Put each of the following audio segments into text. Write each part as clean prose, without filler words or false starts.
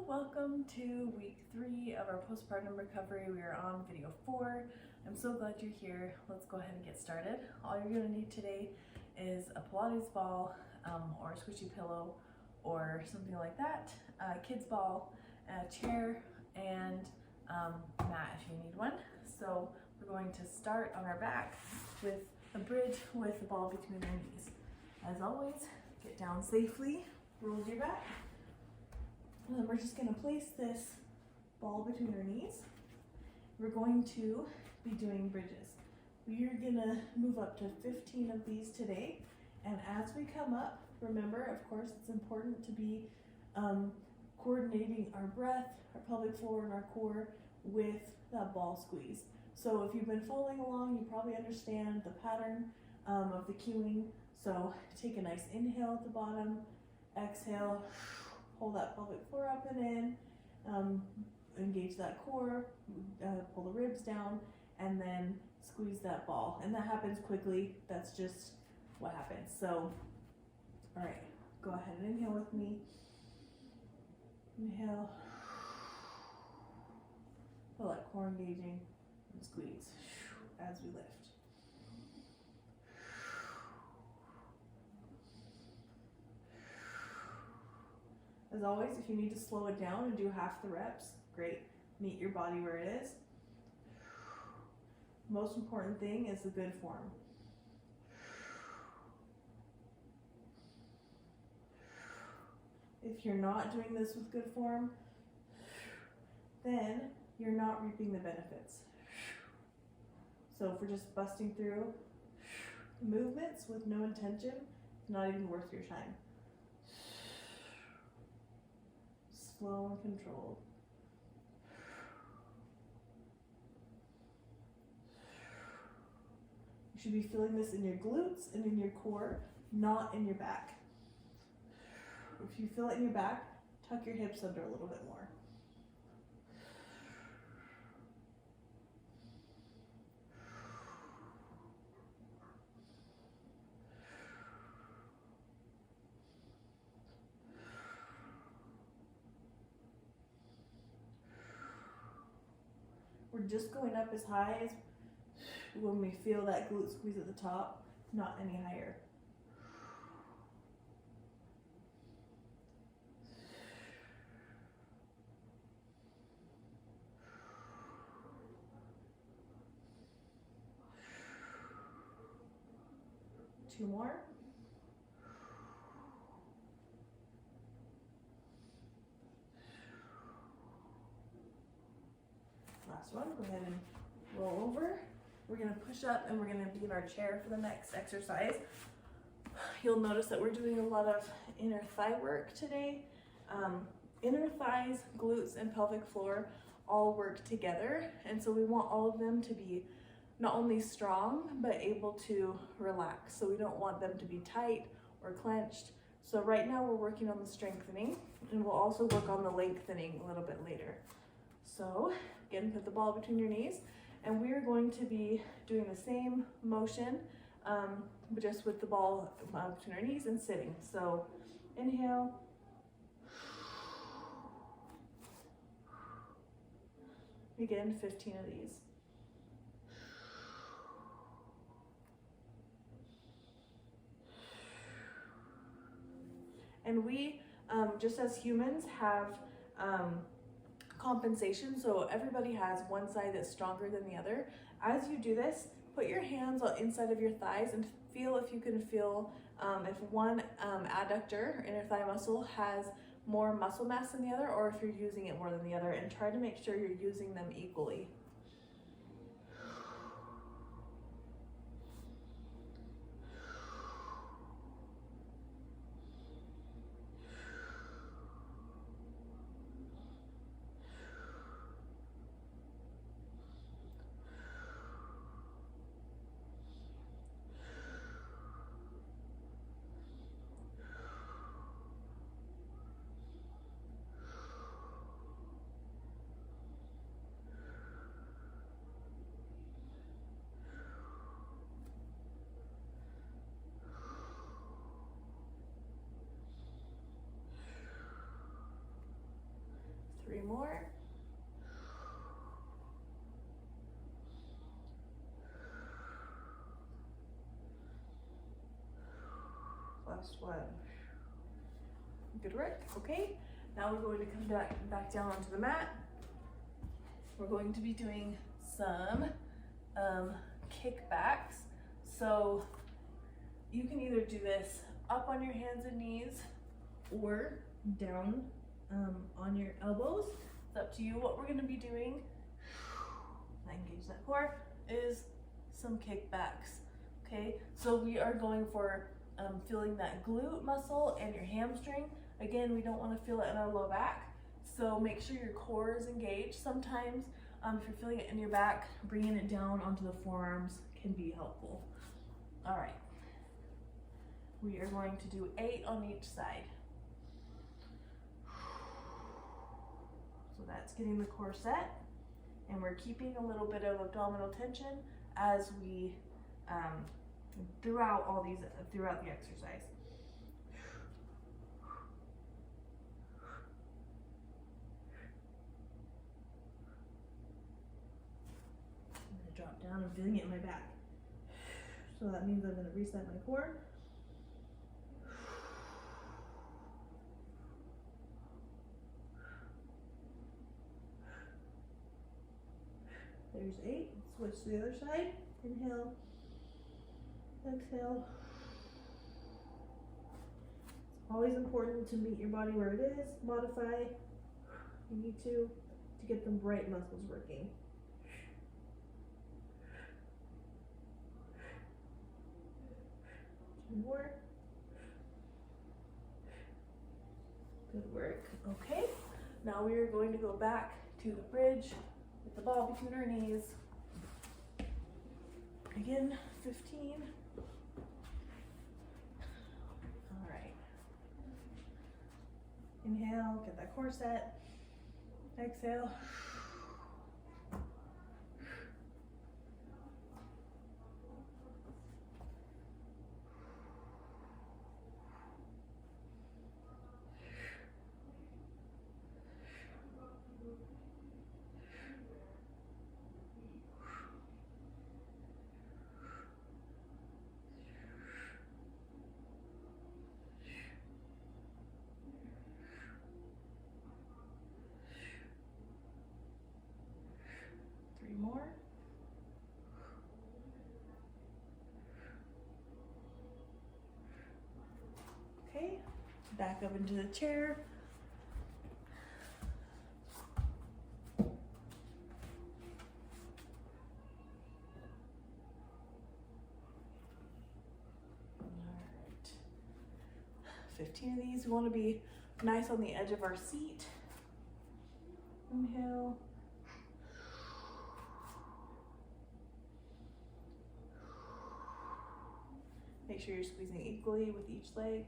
Hello, welcome to week 3 of our postpartum recovery. We are on video 4. I'm so glad you're here. Let's go ahead and get started. All you're going to need today is a Pilates ball or a squishy pillow or something like that, a kid's ball, a chair, and a mat if you need one. So we're going to start on our back with a bridge with the ball between our knees. As always, get down safely, roll your back. And then we're just going to place this ball between our knees. We're going to be doing bridges. We're going to move up to 15 of these today. And as we come up, remember, of course, it's important to be coordinating our breath, our pelvic floor, and our core with that ball squeeze. So if you've been following along, you probably understand the pattern of the cueing. So take a nice inhale at the bottom, exhale, pull that pelvic floor up and in, engage that core, pull the ribs down, and then squeeze that ball. And that happens quickly. That's just what happens. So, all right, go ahead and inhale with me. Inhale. Feel that core engaging and squeeze as we lift. As always, if you need to slow it down and do half the reps, great. Meet your body where it is. Most important thing is the good form. If you're not doing this with good form, then you're not reaping the benefits. So if we're just busting through movements with no intention, it's not even worth your time. Slow and controlled. You should be feeling this in your glutes and in your core, not in your back. If you feel it in your back, tuck your hips under a little bit more. We're just going up as high as when we feel that glute squeeze at the top, not any higher. Two more. Last one, go ahead and roll over. We're gonna push up and we're gonna be in our chair for the next exercise. You'll notice that we're doing a lot of inner thigh work today. Inner thighs, glutes, and pelvic floor all work together. And so we want all of them to be not only strong, but able to relax. So we don't want them to be tight or clenched. So right now we're working on the strengthening, and we'll also work on the lengthening a little bit later. So again, put the ball between your knees, and we are going to be doing the same motion, but just with the ball between our knees and sitting. So inhale. Again, 15 of these. And we, just as humans, have compensation. So everybody has one side that's stronger than the other. As you do this, put your hands on inside of your thighs and feel if you can feel if one adductor, inner thigh muscle, has more muscle mass than the other, or if you're using it more than the other, and try to make sure you're using them equally. 3 more. Last one. Good work. Okay, now we're going to come back down onto the mat. We're going to be doing some kickbacks. So you can either do this up on your hands and knees or down on your elbows. It's up to you. What we're going to be doing, I engage that core, is some kickbacks. Okay, so we are going for feeling that glute muscle and your hamstring. Again, we don't want to feel it in our low back, so make sure your core is engaged. Sometimes if you're feeling it in your back, bringing it down onto the forearms can be helpful. All right, we are going to do 8 on each side. So that's getting the core set, and we're keeping a little bit of abdominal tension as we throughout the exercise. I'm going to drop down. I'm feeling it in my back. So that means I'm going to reset my core. There's 8. Switch to the other side. Inhale. Exhale. It's always important to meet your body where it is. Modify. You need to get the right muscles working. Two more. Good work. Okay. Now we are going to go back to the bridge with the ball between our knees. Again, 15. All right. Inhale, get that core set. Exhale. More. Okay, back up into the chair. All right. 15 of these. We want to be nice on the edge of our seat. Inhale. Make sure you're squeezing equally with each leg.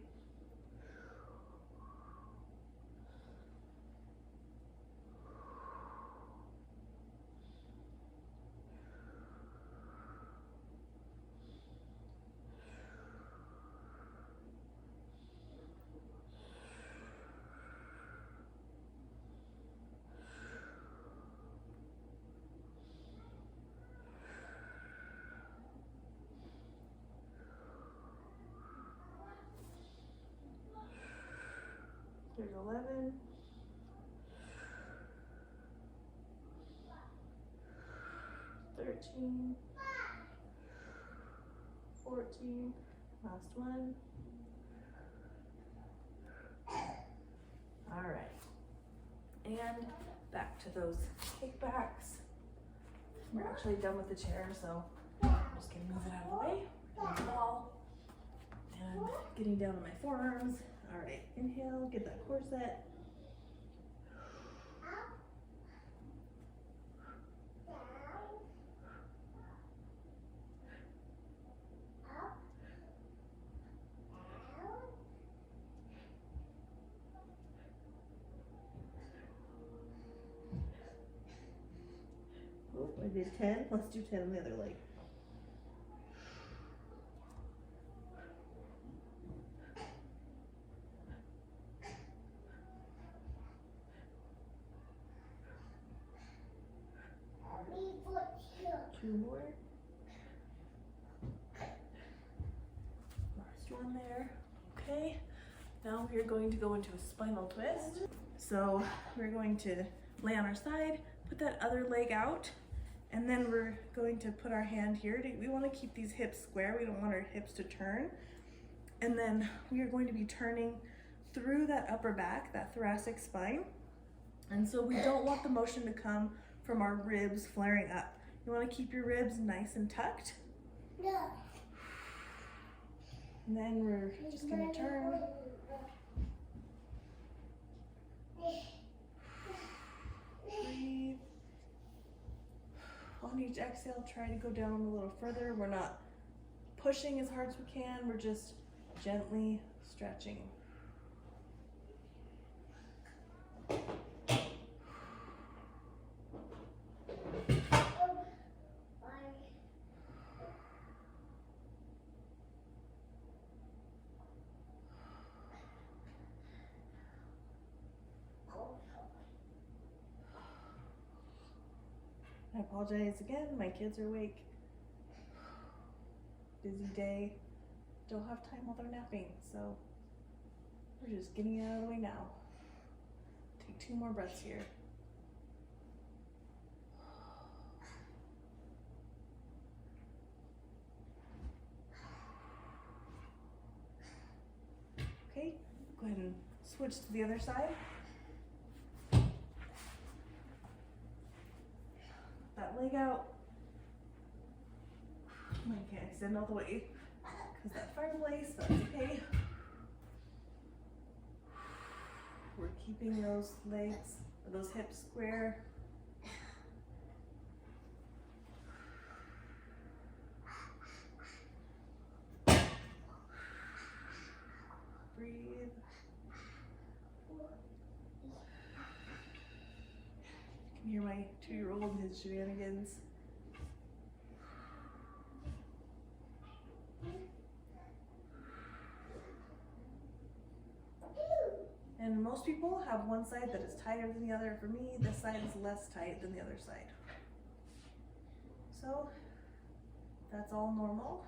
There's 11. 13. 14. Last one. All right. And back to those kickbacks. We're actually done with the chair, so I'm just gonna move it out of the way. Doing the ball. And getting down to my forearms. All right, inhale, get that core set. Oh, I did 10. Let's do 10 on the other leg. 2 more. Last one there. Okay, now we are going to go into a spinal twist. So we're going to lay on our side, put that other leg out, and then we're going to put our hand here. We want to keep these hips square. We don't want our hips to turn. And then we are going to be turning through that upper back, that thoracic spine. And so we don't want the motion to come from our ribs flaring up. You want to keep your ribs nice and tucked. Yeah. And then we're just going to turn. Breathe. On each exhale, try to go down a little further. We're not pushing as hard as we can. We're just gently stretching. I apologize again, my kids are awake. Busy day. Don't have time while they're napping, so we're just getting it out of the way now. Take 2 more breaths here. Okay, go ahead and switch to the other side. That leg out. I can't extend all the way because that fireplace, that's okay. We're keeping those legs, or those hips square. Breathe. You can hear my 2-year-old and his shenanigans. And most people have one side that is tighter than the other. For me, this side is less tight than the other side. So that's all normal.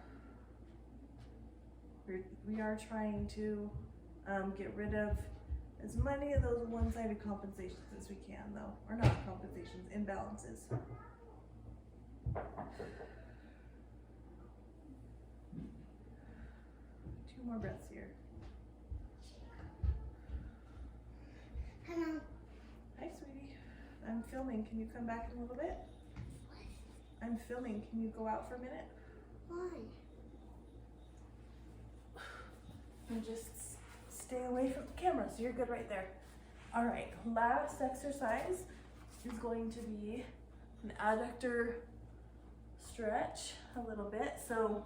We are trying to get rid of as many of those one-sided compensations as we can, though. Or not compensations, imbalances. 2 more breaths here. Hello. Hi, sweetie. I'm filming. Can you come back in a little bit? I'm filming. Can you go out for a minute? Why? And just stay away from the camera, so you're good right there. All right, last exercise is going to be an adductor stretch a little bit. So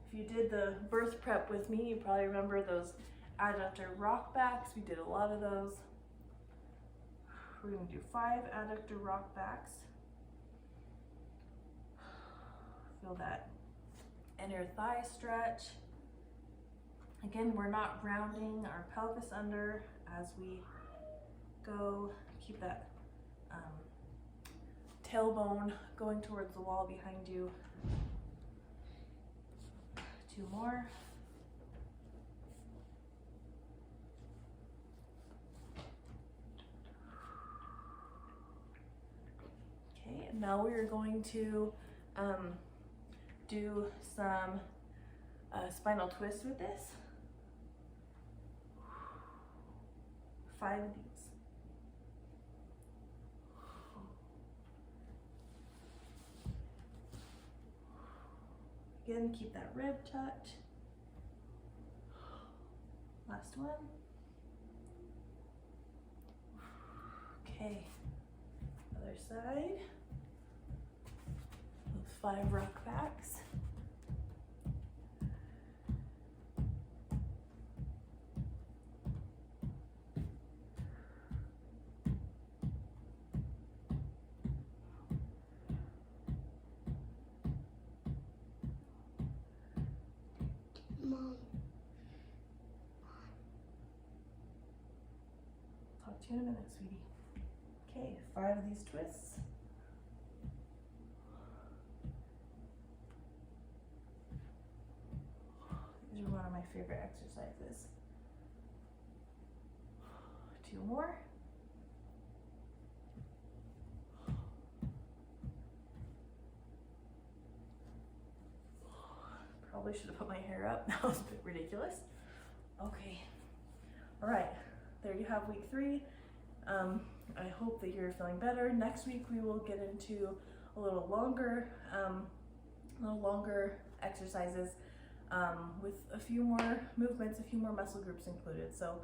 if you did the birth prep with me, you probably remember those adductor rock backs. We did a lot of those. We're going to do 5 adductor rock backs. Feel that inner thigh stretch. Again, we're not rounding our pelvis under as we go. Keep that tailbone going towards the wall behind you. 2 more. Okay, and now we're going to do some spinal twists with this. 5 of these. Again, keep that rib tucked. Last one. Okay, other side. Those 5 rock backs. Mom. Talk to you in a minute, sweetie. Okay, 5 of these twists. These are one of my favorite exercises. 2 more. Probably should have put my hair up. That was a bit ridiculous. Okay. All right. There you have week 3. I hope that you're feeling better. Next week we will get into a little longer exercises with a few more movements, a few more muscle groups included. So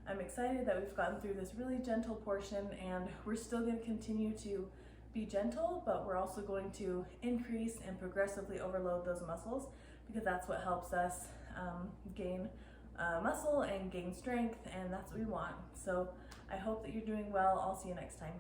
I'm excited that we've gotten through this really gentle portion, and we're still going to continue to be gentle, but we're also going to increase and progressively overload those muscles, because that's what helps us gain muscle and gain strength, and that's what we want. So I hope that you're doing well. I'll see you next time.